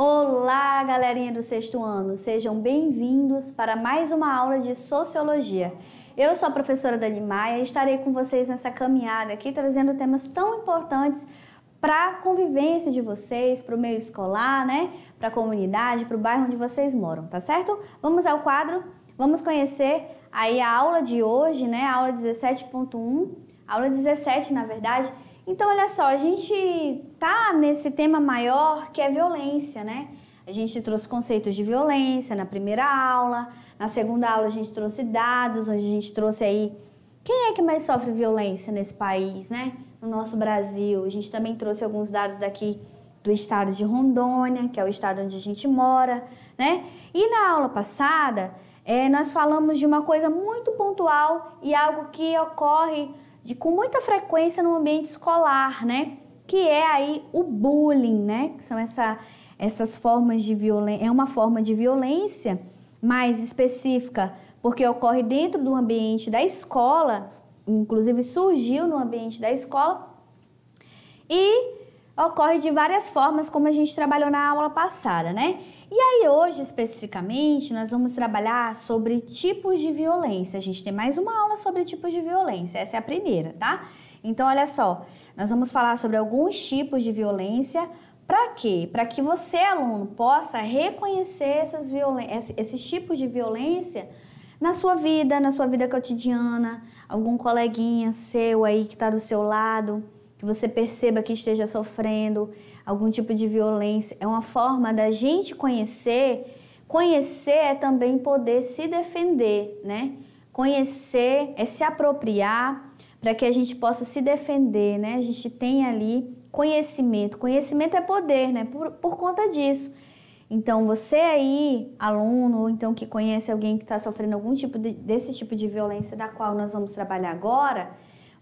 Olá, galerinha do sexto ano, sejam bem-vindos para mais uma aula de Sociologia. Eu sou a professora Dani Maia e estarei com vocês nessa caminhada aqui, trazendo temas tão importantes para a convivência de vocês, para o meio escolar, né? Para a comunidade, para o bairro onde vocês moram, tá certo? Vamos ao quadro, vamos conhecer aí a aula de hoje, né? A aula 17.1, aula 17, na verdade. Então, olha só, a gente tá nesse tema maior que é violência, né? A gente trouxe conceitos de violência na primeira aula, na segunda aula a gente trouxe dados, onde a gente trouxe aí quem é que mais sofre violência nesse país, né? No nosso Brasil. A gente também trouxe alguns dados daqui do estado de Rondônia, que é o estado onde a gente mora, né? E na aula passada, nós falamos de uma coisa muito pontual e algo que ocorre com muita frequência no ambiente escolar, né? Que é aí o bullying, né? Que são essas formas de violência, é uma forma de violência mais específica, porque ocorre dentro do ambiente da escola, inclusive surgiu no ambiente da escola, e ocorre de várias formas, como a gente trabalhou na aula passada, né? E aí hoje, especificamente, nós vamos trabalhar sobre tipos de violência. A gente tem mais uma aula sobre tipos de violência, essa é a primeira, tá? Então, olha só, nós vamos falar sobre alguns tipos de violência. Para quê? Para que você, aluno, possa reconhecer esses tipos de violência na sua vida cotidiana, algum coleguinha seu aí que está do seu lado, que você perceba que esteja sofrendo algum tipo de violência. É uma forma da gente conhecer. Conhecer é também poder se defender, né? Conhecer é se apropriar para que a gente possa se defender, né? A gente tem ali conhecimento. Conhecimento é poder, né? Por conta disso. Então, você aí, aluno, ou então que conhece alguém que está sofrendo algum tipo desse tipo de violência da qual nós vamos trabalhar agora,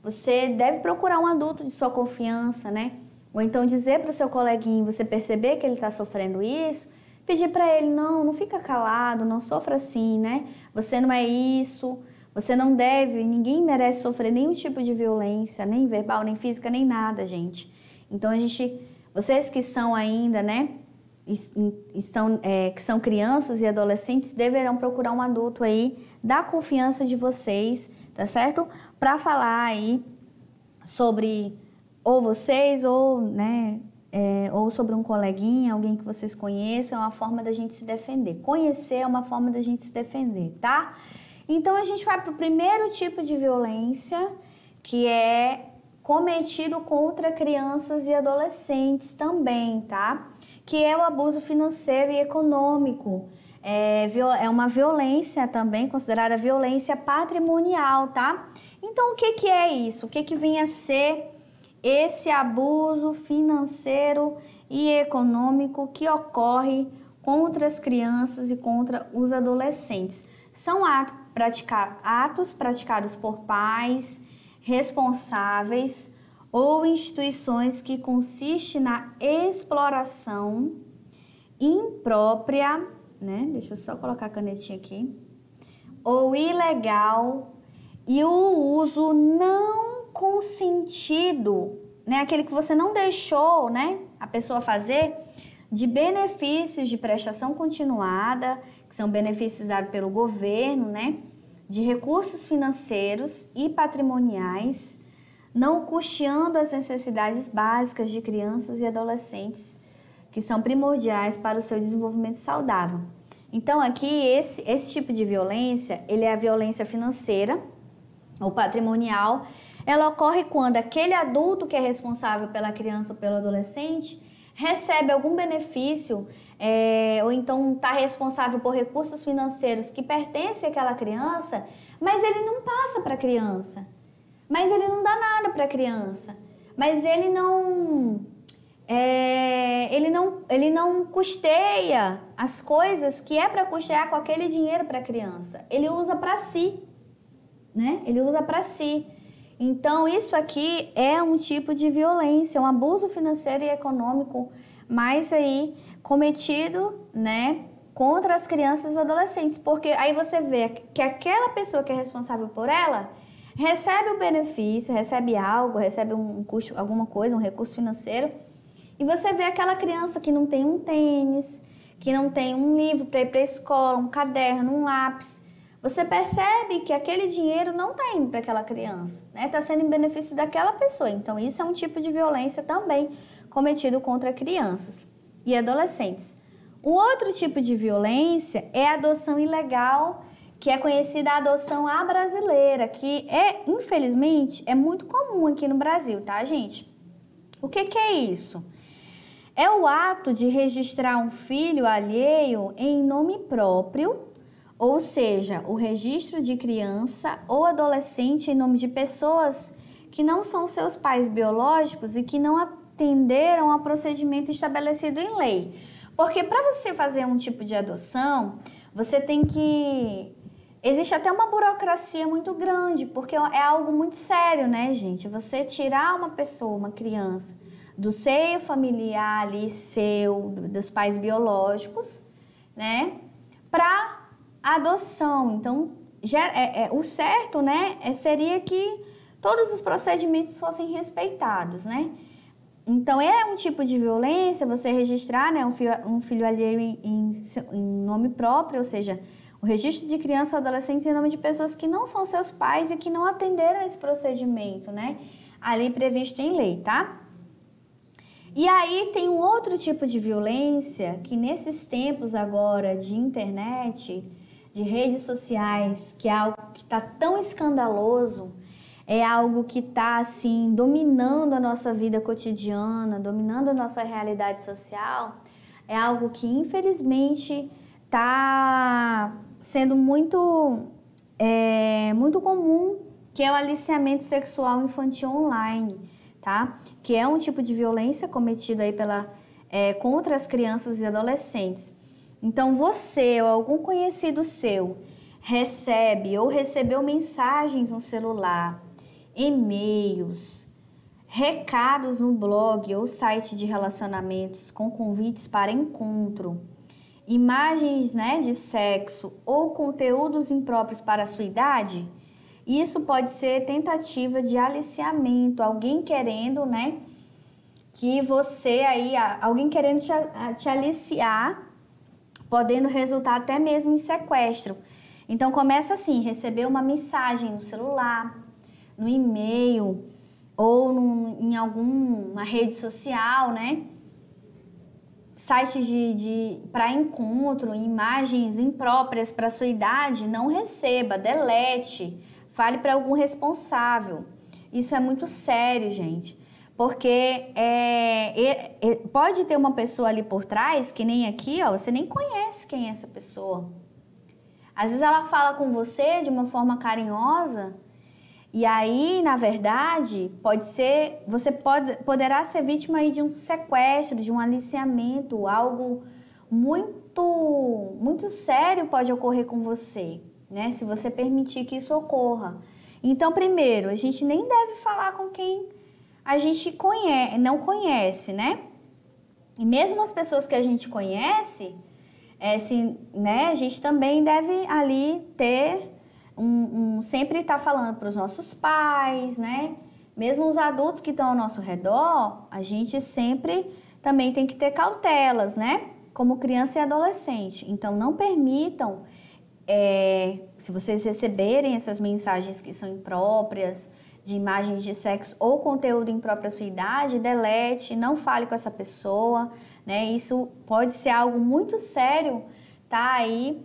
você deve procurar um adulto de sua confiança, né? Ou então dizer para o seu coleguinha, você perceber que ele está sofrendo isso, pedir para ele, não fica calado, não sofra assim, né? Você não é isso, você não deve, ninguém merece sofrer nenhum tipo de violência, nem verbal, nem física, nem nada, gente. Então, vocês que são ainda, né, que são crianças e adolescentes, deverão procurar um adulto aí da confiança de vocês, tá certo? Para falar aí sobre ou vocês ou, né, ou sobre um coleguinha, alguém que vocês conheçam, é uma forma da gente se defender. Conhecer é uma forma da gente se defender, tá? Então, a gente vai para o primeiro tipo de violência, que é cometido contra crianças e adolescentes também, tá? Que é o abuso financeiro e econômico. É uma violência também, considerada violência patrimonial, tá? Então, o que é isso? O que vem a ser esse abuso financeiro e econômico que ocorre contra as crianças e contra os adolescentes? São atos praticados por pais responsáveis ou instituições que consistem na exploração imprópria, né? Deixa eu só colocar a canetinha aqui, ou ilegal, e o uso não consentido, né? Aquele que você não deixou, né, a pessoa fazer, de benefícios de prestação continuada, que são benefícios dados pelo governo, né? De recursos financeiros e patrimoniais, não custeando as necessidades básicas de crianças e adolescentes, que são primordiais para o seu desenvolvimento saudável. Então, aqui, esse tipo de violência, ele é a violência financeira ou patrimonial. Ela ocorre quando aquele adulto que é responsável pela criança ou pelo adolescente recebe algum benefício, ou então está responsável por recursos financeiros que pertencem àquela criança, mas ele não passa para a criança, mas ele não dá nada para a criança, mas ele não custeia as coisas que é para custear com aquele dinheiro para a criança, ele usa para si, né? Ele usa para si. Então, isso aqui é um tipo de violência, um abuso financeiro e econômico, mas aí cometido, né, contra as crianças e adolescentes, porque aí você vê que aquela pessoa que é responsável por ela recebe o benefício, recebe algo, recebe um custo, alguma coisa, um recurso financeiro, E você vê aquela criança que não tem um tênis, que não tem um livro para ir para a escola, um caderno, um lápis. Você percebe que aquele dinheiro não está indo para aquela criança, né? Está sendo em benefício daquela pessoa. Então, isso é um tipo de violência também cometido contra crianças e adolescentes. Um outro tipo de violência é a adoção ilegal, que é conhecida a adoção à brasileira, que infelizmente, é muito comum aqui no Brasil, tá, gente? O que é isso? É o ato de registrar um filho alheio em nome próprio, ou seja, o registro de criança ou adolescente em nome de pessoas que não são seus pais biológicos e que não atenderam ao procedimento estabelecido em lei. Porque para você fazer um tipo de adoção, você tem que... Existe até uma burocracia muito grande, porque é algo muito sério, né, gente? Você tirar uma pessoa, uma criança, do seio familiar ali seu, dos pais biológicos, né, para adoção. Então, o certo, né, seria que todos os procedimentos fossem respeitados, né? Então, é um tipo de violência você registrar, né, um filho alheio em nome próprio, ou seja, o registro de criança ou adolescente em nome de pessoas que não são seus pais e que não atenderam esse procedimento, né, ali previsto em lei, tá? E aí tem um outro tipo de violência que nesses tempos agora de internet, de redes sociais, que é algo que está tão escandaloso, é algo que está assim dominando a nossa vida cotidiana, dominando a nossa realidade social, é algo que infelizmente está sendo muito comum, que é o aliciamento sexual infantil online. Tá? Que é um tipo de violência cometida aí contra as crianças e adolescentes. Então, você ou algum conhecido seu recebe ou recebeu mensagens no celular, e-mails, recados no blog ou site de relacionamentos com convites para encontro, imagens, né, de sexo ou conteúdos impróprios para a sua idade. Isso pode ser tentativa de aliciamento, alguém querendo, né, que você aí, alguém querendo te aliciar, podendo resultar até mesmo em sequestro. Então começa assim, receber uma mensagem no celular, no e-mail ou em alguma rede social, né? Sites para encontro, imagens impróprias para sua idade, não receba, delete. Fale para algum responsável. Isso é muito sério, gente. Porque pode ter uma pessoa ali por trás, que nem aqui, ó, você nem conhece quem é essa pessoa. Às vezes ela fala com você de uma forma carinhosa, e aí, na verdade, você poderá ser vítima aí de um sequestro, de um aliciamento, algo muito, muito sério pode ocorrer com você, né? Se você permitir que isso ocorra. Então, primeiro, a gente nem deve falar com quem a gente não conhece, né? E mesmo as pessoas que a gente conhece, né? A gente também deve ali ter sempre estar falando para os nossos pais, né? Mesmo os adultos que estão ao nosso redor, a gente sempre também tem que ter cautelas, né? Como criança e adolescente. Então, não permitam, se vocês receberem essas mensagens que são impróprias, de imagens de sexo ou conteúdo impróprio à sua idade, delete, não fale com essa pessoa, né? Isso pode ser algo muito sério, tá aí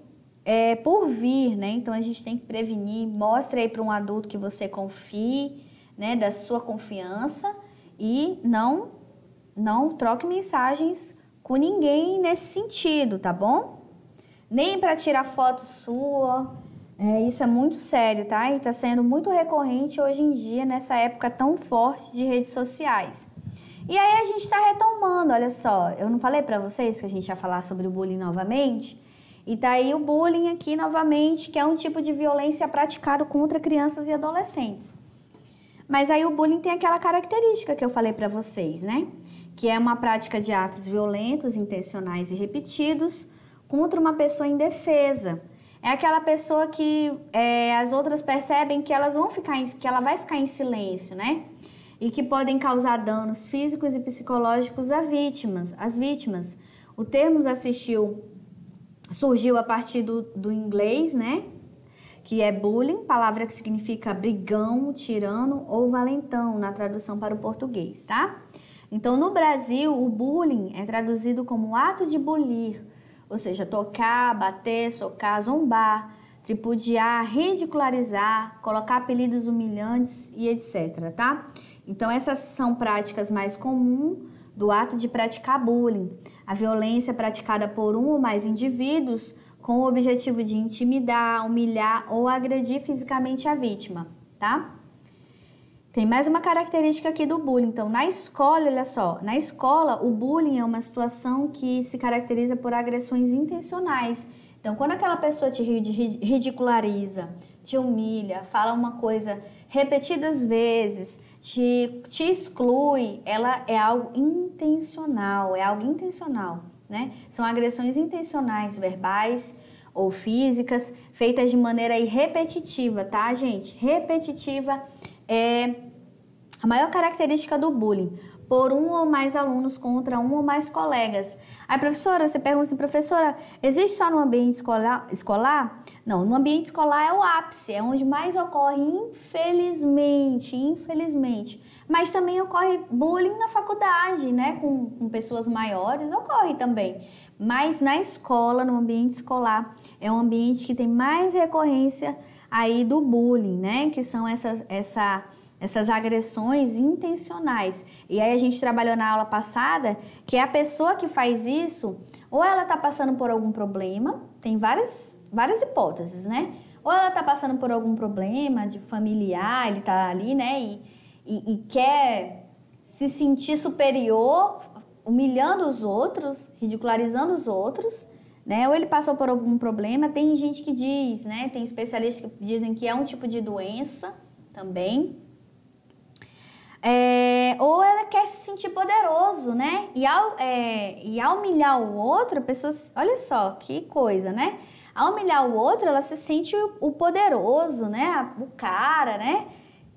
por vir, né? Então a gente tem que prevenir, mostre aí para um adulto que você confie, né? Da sua confiança e não troque mensagens com ninguém nesse sentido, tá bom? Nem para tirar foto sua. Isso é muito sério, tá? E está sendo muito recorrente hoje em dia, nessa época tão forte de redes sociais. E aí a gente está retomando, olha só, eu não falei para vocês que a gente ia falar sobre o bullying novamente? E tá aí o bullying aqui novamente, que é um tipo de violência praticado contra crianças e adolescentes. Mas aí o bullying tem aquela característica que eu falei para vocês, né? Que é uma prática de atos violentos, intencionais e repetidos contra uma pessoa indefesa. É aquela pessoa que as outras percebem que que ela vai ficar em silêncio, né? e que podem causar danos físicos e psicológicos às vítimas. O termo surgiu a partir do inglês, né? Que é bullying, palavra que significa brigão, tirano ou valentão, na tradução para o português, tá? Então, no Brasil, o bullying é traduzido como ato de bulir, ou seja, tocar, bater, socar, zombar, tripudiar, ridicularizar, colocar apelidos humilhantes e etc, tá? Então, essas são práticas mais comuns do ato de praticar bullying. A violência é praticada por um ou mais indivíduos com o objetivo de intimidar, humilhar ou agredir fisicamente a vítima, tá? Tem mais uma característica aqui do bullying. Então, na escola, olha só, na escola, o bullying é uma situação que se caracteriza por agressões intencionais. Então, quando aquela pessoa te ridiculariza, te humilha, fala uma coisa repetidas vezes, te exclui, ela é algo intencional, né? São agressões intencionais, verbais ou físicas, feitas de maneira repetitiva, tá, gente? Repetitiva é a maior característica do bullying, por um ou mais alunos contra um ou mais colegas. Aí, professora, você pergunta assim, professora, existe só no ambiente escolar? Não, no ambiente escolar é o ápice, é onde mais ocorre, infelizmente. Mas também ocorre bullying na faculdade, né, com pessoas maiores, ocorre também. Mas na escola, no ambiente escolar, é um ambiente que tem mais recorrência aí do bullying, né, que são essas agressões intencionais. E aí a gente trabalhou na aula passada que a pessoa que faz isso, ou ela está passando por algum problema, tem várias hipóteses, né? Ou ela está passando por algum problema de familiar, ele está ali, né? E quer se sentir superior, humilhando os outros, ridicularizando os outros, né? Ou ele passou por algum problema. Tem gente que diz, né? Tem especialistas que dizem que é um tipo de doença também. Ou ela quer se sentir poderoso, né? E ao humilhar o outro, a pessoa, olha só que coisa, né? Ao humilhar o outro, ela se sente o poderoso, né? O cara, né?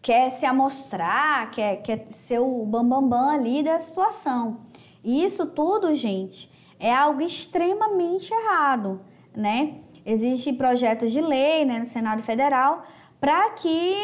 Quer se amostrar, quer ser o bambambam ali da situação. E isso tudo, gente, é algo extremamente errado, né? Existem projetos de lei, né, no Senado Federal para que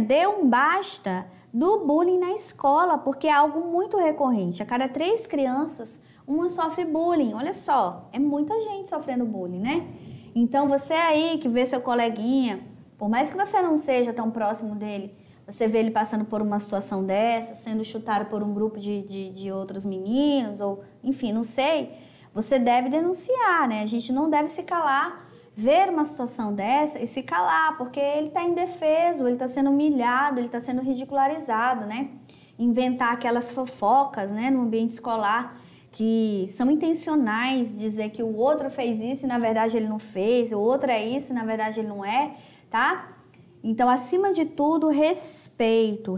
dê um basta do bullying na escola, porque é algo muito recorrente. A cada 3 crianças, uma sofre bullying. Olha só, é muita gente sofrendo bullying, né? Então, você aí que vê seu coleguinha, por mais que você não seja tão próximo dele, você vê ele passando por uma situação dessa, sendo chutado por um grupo de outros meninos, ou enfim, não sei, você deve denunciar, né? A gente não deve se calar, ver uma situação dessa e se calar, porque ele está indefeso, ele está sendo humilhado, ele está sendo ridicularizado, né? Inventar aquelas fofocas, né, no ambiente escolar que são intencionais, dizer que o outro fez isso e na verdade ele não fez, o outro é isso e na verdade ele não é, tá? Então, acima de tudo, respeite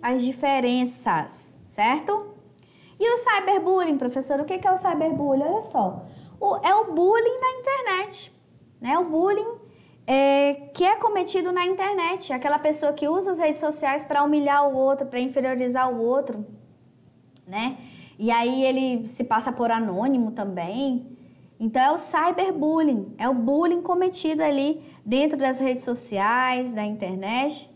as diferenças, certo? E o cyberbullying, professor, o que é o cyberbullying? Olha só, é o bullying na internet, né? O bullying que é cometido na internet, aquela pessoa que usa as redes sociais para humilhar o outro, para inferiorizar o outro, né? E aí ele se passa por anônimo também. Então é o cyberbullying, é o bullying cometido ali dentro das redes sociais, da internet,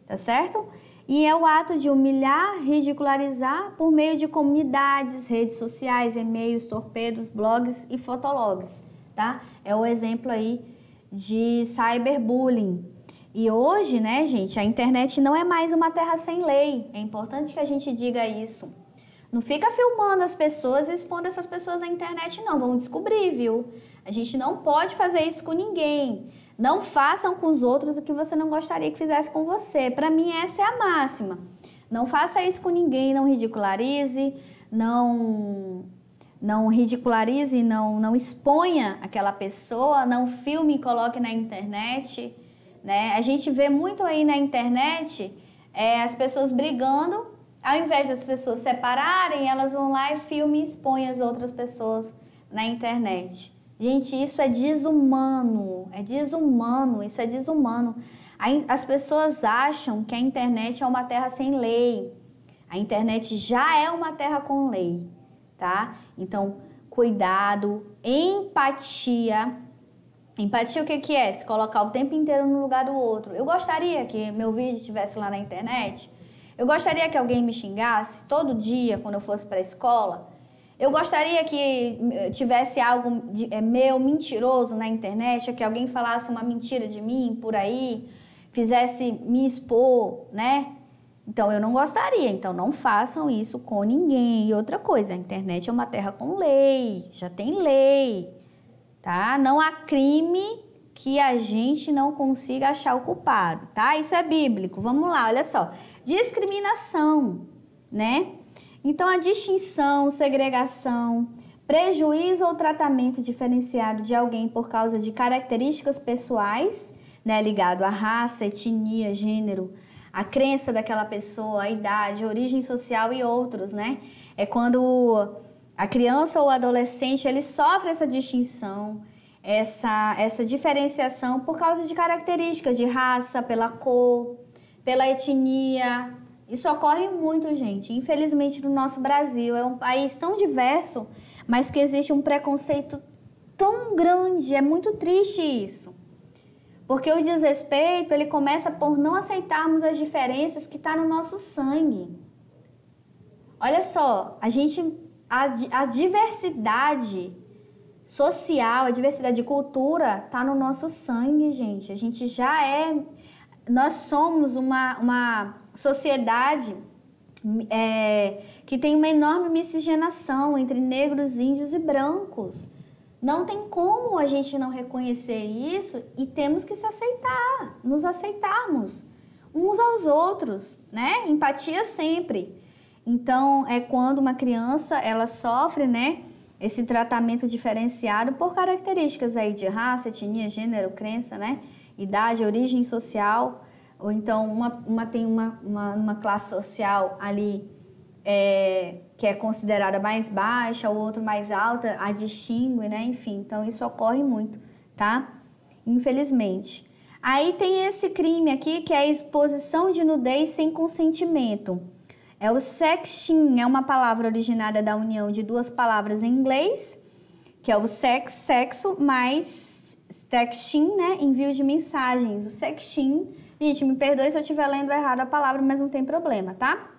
tá certo? E é o ato de humilhar, ridicularizar por meio de comunidades, redes sociais, e-mails, torpedos, blogs e fotologs, tá? É o exemplo aí de cyberbullying. E hoje, né, gente, a internet não é mais uma terra sem lei. É importante que a gente diga isso. Não fica filmando as pessoas e expondo essas pessoas na internet, não. Vão descobrir, viu? A gente não pode fazer isso com ninguém. Não façam com os outros o que você não gostaria que fizesse com você. Para mim, essa é a máxima. Não faça isso com ninguém, não ridicularize, não ridicularize, não exponha aquela pessoa, não filme e coloque na internet, né? A gente vê muito aí na internet as pessoas brigando. Ao invés das pessoas separarem, elas vão lá e filmam e expõem as outras pessoas na internet. Gente, isso é desumano, isso é desumano. As pessoas acham que a internet é uma terra sem lei. A internet já é uma terra com lei, tá? Então, cuidado, empatia. Empatia o que é? Se colocar o tempo inteiro no lugar do outro. Eu gostaria que meu vídeo estivesse lá na internet. Eu gostaria que alguém me xingasse todo dia quando eu fosse para a escola. Eu gostaria que tivesse algo meu mentiroso na internet, que alguém falasse uma mentira de mim por aí, fizesse me expor, né? Então, eu não gostaria. Então, não façam isso com ninguém. E outra coisa, a internet é uma terra com lei, já tem lei, tá? Não há crime que a gente não consiga achar o culpado, tá? Isso é bíblico. Vamos lá, olha só. Discriminação, né? Então, a distinção, segregação, prejuízo ou tratamento diferenciado de alguém por causa de características pessoais, né? Ligado à raça, etnia, gênero, a crença daquela pessoa, a idade, a origem social e outros, né? É quando a criança ou o adolescente, ele sofre essa distinção, essa diferenciação por causa de características de raça, pela cor, pela etnia. Isso ocorre muito, gente. Infelizmente, no nosso Brasil, é um país tão diverso, mas que existe um preconceito tão grande. É muito triste isso. Porque o desrespeito, ele começa por não aceitarmos as diferenças que estão no nosso sangue. Olha só, a diversidade social, a diversidade de cultura está no nosso sangue, gente. A gente nós somos uma sociedade que tem uma enorme miscigenação entre negros, índios e brancos. Não tem como a gente não reconhecer isso e temos que se aceitar, nos aceitarmos uns aos outros, né? Empatia sempre. Então, é quando uma criança, ela sofre, né, esse tratamento diferenciado por características aí de raça, etnia, gênero, crença, né, idade, origem social, ou então uma tem uma classe social ali que é considerada mais baixa, o outro mais alta, a distingue, né? Enfim, então isso ocorre muito, tá? Infelizmente. Aí tem esse crime aqui, que é a exposição de nudez sem consentimento. É o sexting, é uma palavra originária da união de duas palavras em inglês, que é o sexo, mais sexting, né? Envio de mensagens. O sexting, gente, me perdoe se eu estiver lendo errado a palavra, mas não tem problema, tá?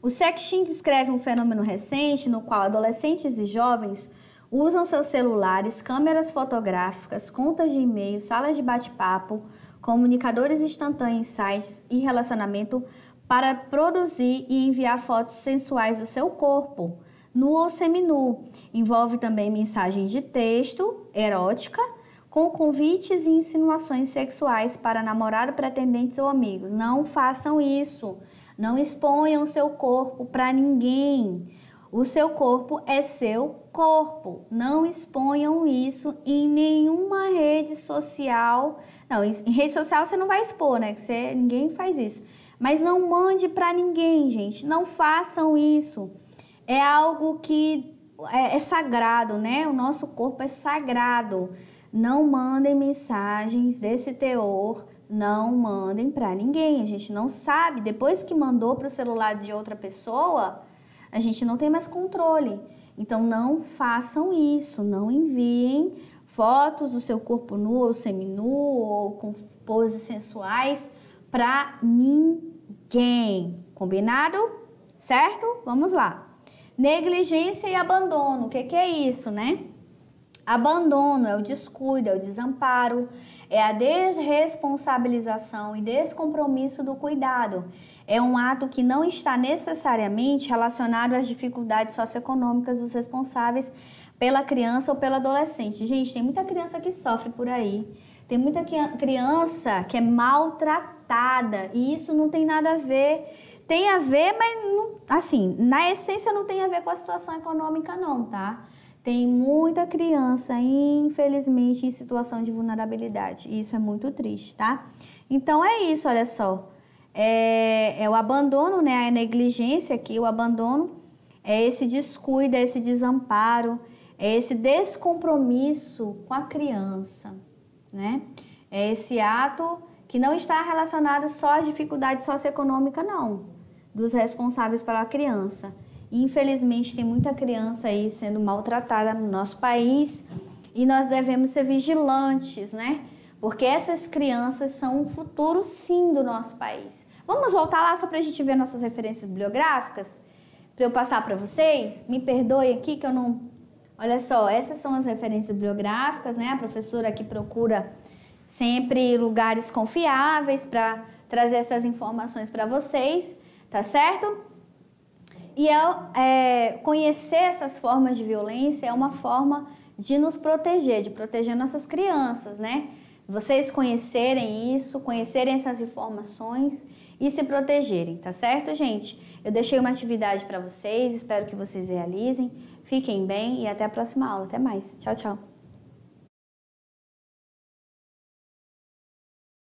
O sexting descreve um fenômeno recente no qual adolescentes e jovens usam seus celulares, câmeras fotográficas, contas de e-mail, salas de bate-papo, comunicadores instantâneos, sites e relacionamento para produzir e enviar fotos sensuais do seu corpo, nu ou seminu. Envolve também mensagens de texto, erótica, com convites e insinuações sexuais para namorado, pretendentes ou amigos. Não façam isso. Não exponham o seu corpo para ninguém. O seu corpo é seu corpo. Não exponham isso em nenhuma rede social. Não, em rede social você não vai expor, né? Que ninguém faz isso. Mas não mande para ninguém, gente. Não façam isso. É algo que é sagrado, né? O nosso corpo é sagrado. Não mandem mensagens desse teor. Não mandem para ninguém, a gente não sabe. Depois que mandou para o celular de outra pessoa, a gente não tem mais controle. Então, não façam isso, não enviem fotos do seu corpo nu ou seminu ou com poses sensuais para ninguém. Combinado? Certo? Vamos lá. Negligência e abandono. O que é isso, né? Abandono é o descuido, é o desamparo, é a desresponsabilização e descompromisso do cuidado. É um ato que não está necessariamente relacionado às dificuldades socioeconômicas dos responsáveis pela criança ou pelo adolescente. Gente, tem muita criança que sofre por aí. Tem muita criança que é maltratada e isso não tem nada a ver. Tem a ver, mas não, assim, na essência não tem a ver com a situação econômica não, tá? Tem muita criança, infelizmente, em situação de vulnerabilidade. E isso é muito triste, tá? Então, é isso, olha só. É o abandono, né? A negligência aqui, o abandono é esse descuido, é esse desamparo, é esse descompromisso com a criança, né? É esse ato que não está relacionada só à dificuldade socioeconômica, não, dos responsáveis pela criança. E, infelizmente, tem muita criança aí sendo maltratada no nosso país e nós devemos ser vigilantes, né? Porque essas crianças são o futuro, sim, do nosso país. Vamos voltar lá só para a gente ver nossas referências bibliográficas? Para eu passar para vocês? Me perdoe aqui que eu não... Olha só, essas são as referências bibliográficas, né? A professora aqui procura sempre lugares confiáveis para trazer essas informações para vocês, tá certo? E conhecer essas formas de violência é uma forma de nos proteger, de proteger nossas crianças, né? Vocês conhecerem isso, conhecerem essas informações e se protegerem, tá certo, gente? Eu deixei uma atividade para vocês, espero que vocês realizem. Fiquem bem e até a próxima aula. Até mais. Tchau, tchau.